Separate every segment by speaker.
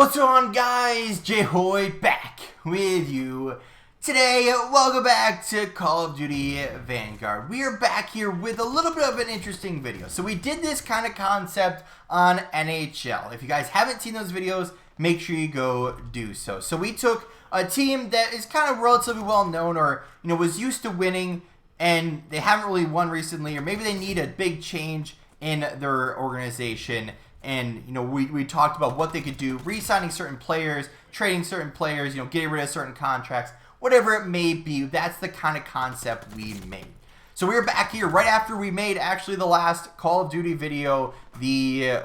Speaker 1: What's going on, guys? J-Hoy back with you today. Welcome back to Call of Duty Vanguard. We are back here with a little bit of an interesting video. So we did this kind of concept on NHL. If you guys haven't seen those videos, make sure you go do so. So we took a team that is kind of relatively well known, or was used to winning, and they haven't really won recently, or maybe they need a big change in their organization. And, we talked about what they could do, re-signing certain players, trading certain players, getting rid of certain contracts, whatever it may be. That's the kind of concept we made. So we were back here right after we made actually the last Call of Duty video, the,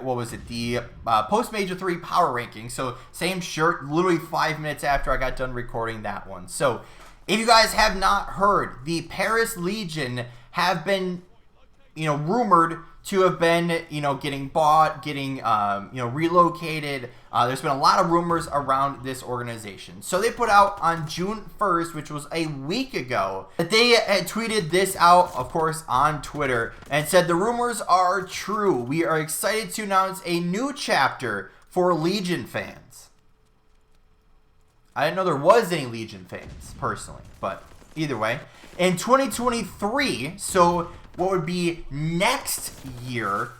Speaker 1: Post Major 3 power ranking. So same shirt, literally 5 minutes after I got done recording that one. So if you guys have not heard, the Paris Legion have been, rumored to have been, getting bought, getting, relocated. There's been a lot of rumors around this organization. So they put out on June 1st, which was a week ago, that they had tweeted this out, of course, on Twitter, and said the rumors are true. We are excited to announce a new chapter for Legion fans. I didn't know there was any Legion fans, personally, but either way. In 2023, so what would be next year,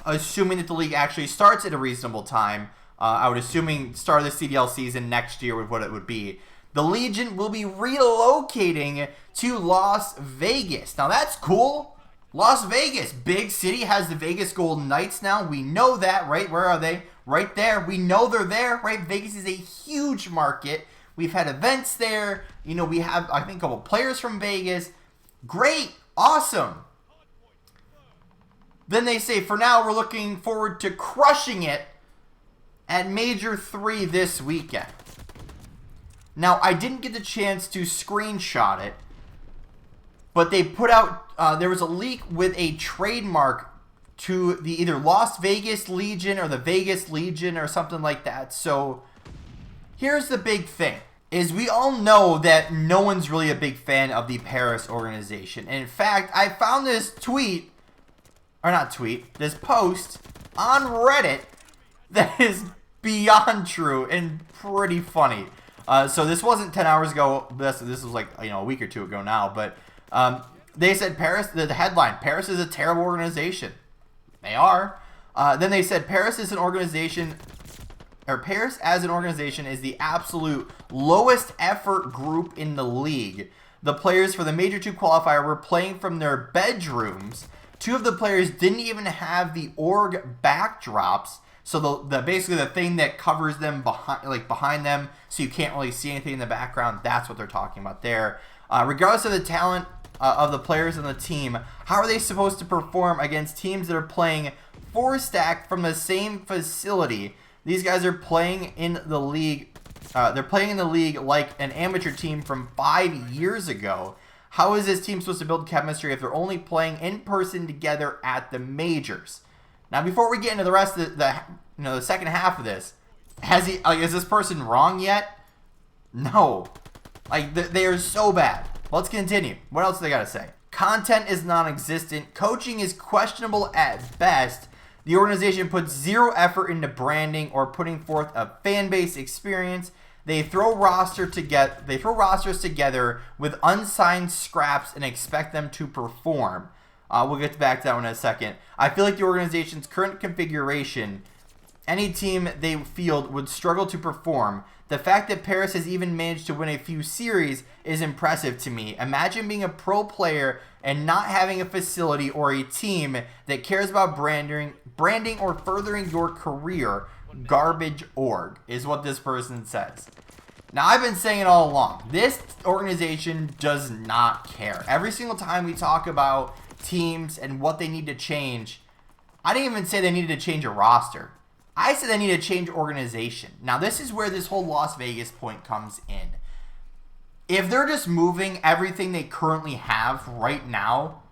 Speaker 1: assuming that the league actually starts at a reasonable time, I would assuming start of the CDL season next year with what it would be, the Legion will be relocating to Las Vegas. Now that's cool. Las Vegas, big city, has the Vegas Golden Knights now. We know that, right? Where are they? Right there. We know they're there, right? Vegas is a huge market. We've had events there. We have, I think, a couple players from Vegas. Great. Awesome. Then they say, for now, we're looking forward to crushing it at Major 3 this weekend. Now, I didn't get the chance to screenshot it, but they put out, there was a leak with a trademark to the either Las Vegas Legion or the Vegas Legion or something like that. So here's the big thing. Is we all know that no one's really a big fan of the Paris organization. And in fact, I found this this post on Reddit that is beyond true and pretty funny. So this wasn't 10 hours ago. This was like, a week or two ago now. But they said Paris, the headline, Paris is a terrible organization. They are. Then they said Paris as an organization is the absolute lowest effort group in the league. The players for the Major 2 qualifier were playing from their bedrooms. 2 of the players didn't even have the org backdrops. So the basically the thing that covers them behind them, so you can't really see anything in the background. That's what they're talking about there. Regardless of the talent of the players on the team, how are they supposed to perform against teams that are playing 4-stack from the same facility? These guys are playing in the league. They're playing in the league like an amateur team from 5 years ago. How is this team supposed to build chemistry if they're only playing in person together at the majors? Now, before we get into the rest of the second half of this, is this person wrong yet? No, they are so bad. Let's continue. What else do they gotta say? Content is non-existent. Coaching is questionable at best. The organization puts zero effort into branding or putting forth a fan base experience. They throw rosters together with unsigned scraps and expect them to perform. We'll get back to that one in a second. I feel like the organization's current configuration, any team they field would struggle to perform. The fact that Paris has even managed to win a few series is impressive to me. Imagine being a pro player and not having a facility or a team that cares about branding or furthering your career. Garbage org is what this person says. Now, I've been saying it all along. This organization does not care. Every single time we talk about teams and what they need to change, I didn't even say they needed to change a roster. I said they need to change organization. Now, this is where this whole Las Vegas point comes in. If they're just moving everything they currently have right now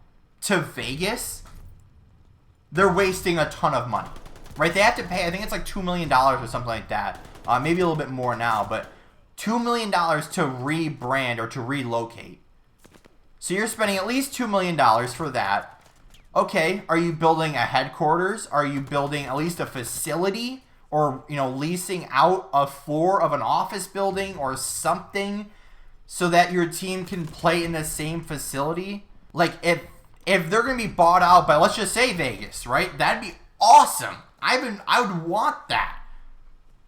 Speaker 1: to Vegas, they're wasting a ton of money, right? They have to pay, I think it's like $2 million or something like that. Maybe a little bit more now, but $2 million to rebrand or to relocate. So you're spending at least $2 million for that. Okay, are you building a headquarters? Are you building at least a facility or, you know, leasing out a floor of an office building or something so that your team can play in the same facility. Like, if they're going to be bought out by, let's just say, Vegas, right? That'd be awesome. I would want that.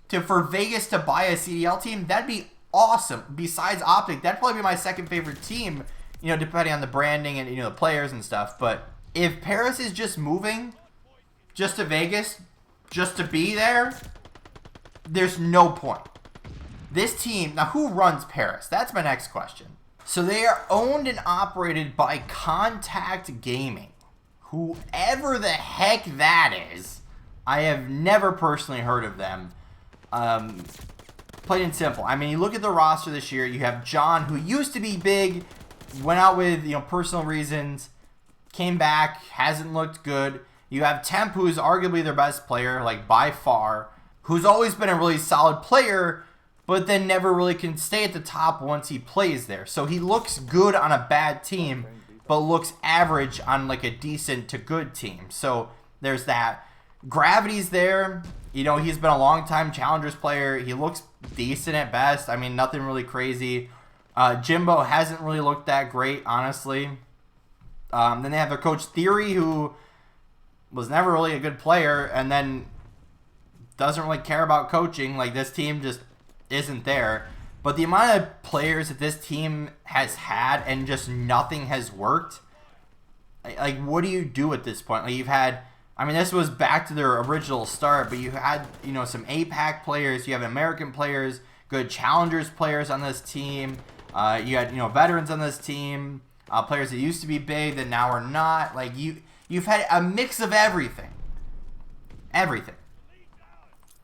Speaker 1: For Vegas to buy a CDL team, that'd be awesome. Besides OpTic, that'd probably be my second favorite team, you know, depending on the branding and, you know, the players and stuff. But if Paris is just moving just to Vegas, just to be there, there's no point. This team, now who runs Paris? That's my next question. So they are owned and operated by Contact Gaming. Whoever the heck that is, I have never personally heard of them. Plain and simple. I mean, you look at the roster this year, you have John, who used to be big, went out with, you know, personal reasons, came back, hasn't looked good. You have Temp, who is arguably their best player, like by far, who's always been a really solid player, but then never really can stay at the top once he plays there. So he looks good on a bad team, but looks average on like a decent to good team. So there's that. Gravity's there. You know, he's been a long-time Challengers player. He looks decent at best. I mean, nothing really crazy. Jimbo hasn't really looked that great, honestly. Then they have their coach Theyre, who was never really a good player, and then doesn't really care about coaching. Like, this team just isn't there. But the amount of players that this team has had and just nothing has worked, like, what do you do at this point? Like, you've had... I mean, this was back to their original start, but you had, you know, some APAC players, you have American players, good Challengers players on this team, you had, you know, veterans on this team, players that used to be big that now are not. Like, you've had a mix of everything. Everything.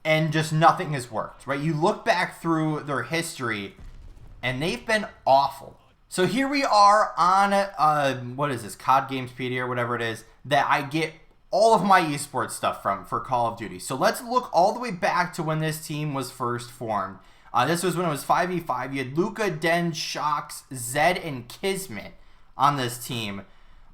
Speaker 1: And just nothing has worked, right? You look back through their history, and they've been awful. So here we are on, what is this, COD Gamespedia or whatever it is, that I get all of my esports stuff from for Call of Duty. So let's look all the way back to when this team was first formed. This was when it was 5v5. You had Luca, Den, Shox, Zed, and Kismet on this team.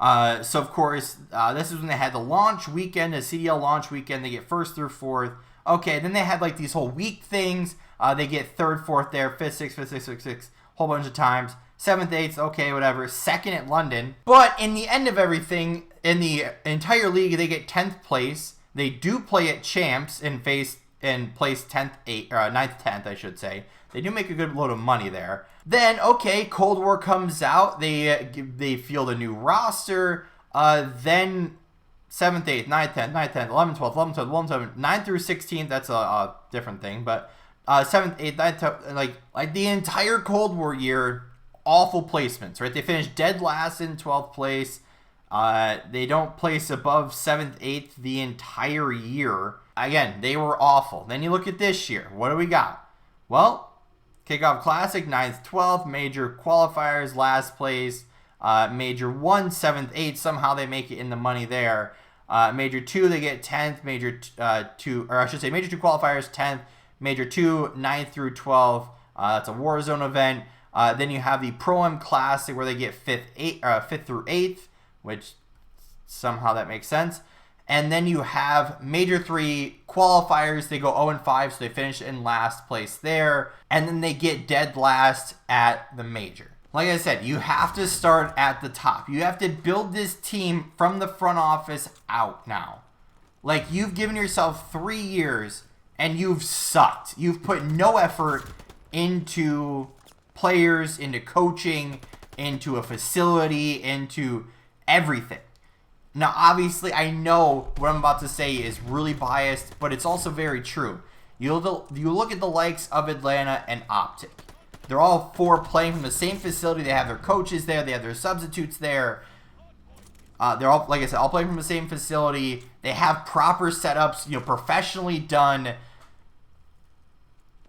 Speaker 1: So, of course, this is when they had the launch weekend, the CDL launch weekend. They get 1st through 4th. Okay, then they had, like, these whole week things. They get 3rd, 4th there, 5th, 6th, 5th, 6th, 6th, 6th, whole bunch of times. 7th, 8th, okay, whatever. 2nd at London. But in the end of everything, in the entire league, they get 10th place. They do play at Champs and place 10th, 9th, 10th, I should say. They do make a good load of money there. Then, okay, Cold War comes out. They field a new roster. Then 7th, 8th, 9th, 10th, 9th, 10th, 11th, 12th, 11th, 12th, 11th, 12th, 9th through 16th. That's a different thing. But 7th, 8th, 9th, 10th, like the entire Cold War year, awful placements, right? They finished dead last in 12th place. They don't place above 7th, 8th the entire year. Again, they were awful. Then you look at this year. What do we got? Well, Kickoff Classic, 9th, 12th. Major qualifiers, last place. Major 1, 7th, 8th. Somehow they make it in the money there. Major 2, they get 10th. Major 2, or I should say Major 2 qualifiers, 10th. Major 2, 9th through 12th. That's a Warzone event. Then you have the Pro-Am Classic where they get 5th through 8th, which somehow that makes sense. And then you have Major 3 qualifiers. They go 0-5, so they finish in last place there. And then they get dead last at the Major. Like I said, you have to start at the top. You have to build this team from the front office out now. Like, you've given yourself 3 years, and you've sucked. You've put no effort into players, into coaching, into a facility, into everything. Now, obviously, I know what I'm about to say is really biased, but it's also very true. You look at the likes of Atlanta and OpTic. They're all 4 playing from the same facility. They have their coaches there. They have their substitutes there. They're all, like I said, all playing from the same facility. They have proper setups, you know, professionally done.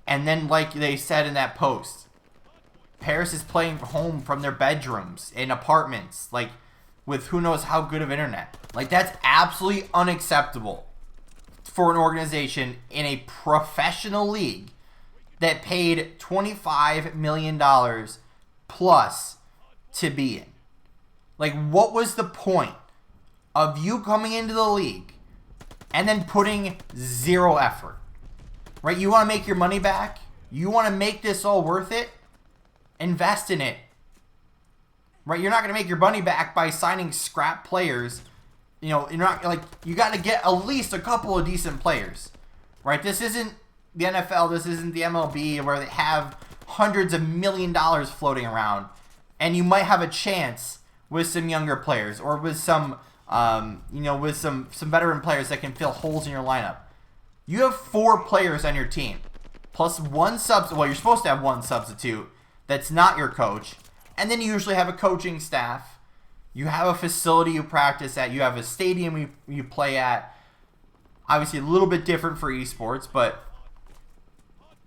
Speaker 1: And then, like they said in that post, Paris is playing home from their bedrooms in apartments, like, with who knows how good of internet. Like, that's absolutely unacceptable for an organization in a professional league that paid $25 million plus to be in. Like, what was the point of you coming into the league and then putting 0 effort? right? You want to make your money back? You want to make this all worth it? Invest in it. Right? You're not going to make your money back by signing scrap players. You know, you're not like, you got to get at least a couple of decent players. Right? This isn't the NFL, this isn't the MLB where they have hundreds of $million floating around. And you might have a chance with some younger players or with some you know, with some veteran players that can fill holes in your lineup. You have 4 players on your team, plus one substitute. Well, you're supposed to have one substitute that's not your coach, and then you usually have a coaching staff. You have a facility you practice at. You have a stadium you play at. Obviously, a little bit different for esports, but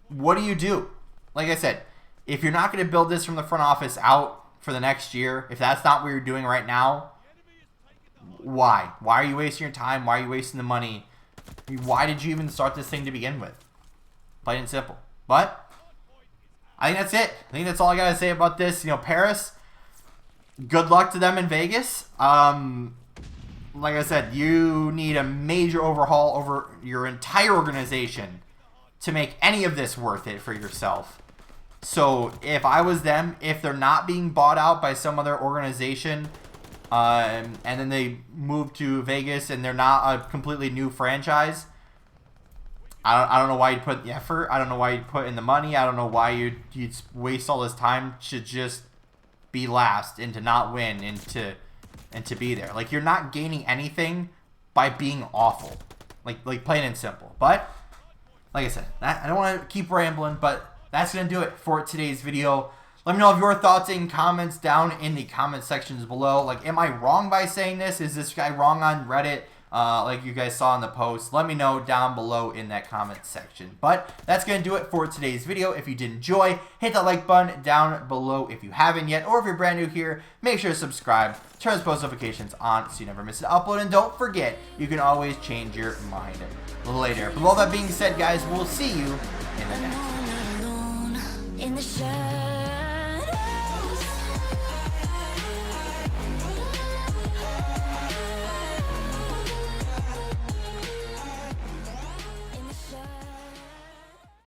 Speaker 1: what do you do? Like I said, if you're not going to build this from the front office out for the next year, if that's not what you're doing right now, why? Why are you wasting your time? Why are you wasting the money? Why did you even start this thing to begin with? Plain and simple. But I think that's it. I think that's all I got to say about this. You know, Paris, good luck to them in Vegas. Like I said, you need a major overhaul over your entire organization to make any of this worth it for yourself. So if I was them, if they're not being bought out by some other organization, and then they move to Vegas and they're not a completely new franchise, I don't know why you'd put the effort. I don't know why you'd put in the money. I don't know why you'd waste all this time to just be last and to not win and to be there. Like, you're not gaining anything by being awful. Like plain and simple. But like I said, I don't want to keep rambling, but that's going to do it for today's video. Let me know of your thoughts and comments down in the comment sections below. Like, am I wrong by saying this? Is this guy wrong on Reddit? Like you guys saw in the post, let me know down below in that comment section. But that's going to do it for today's video. If you did enjoy, hit that like button down below if you haven't yet. Or if you're brand new here, make sure to subscribe, turn those post notifications on so you never miss an upload. And don't forget, you can always change your mind later. But with all that being said, guys, we'll see you in the next one.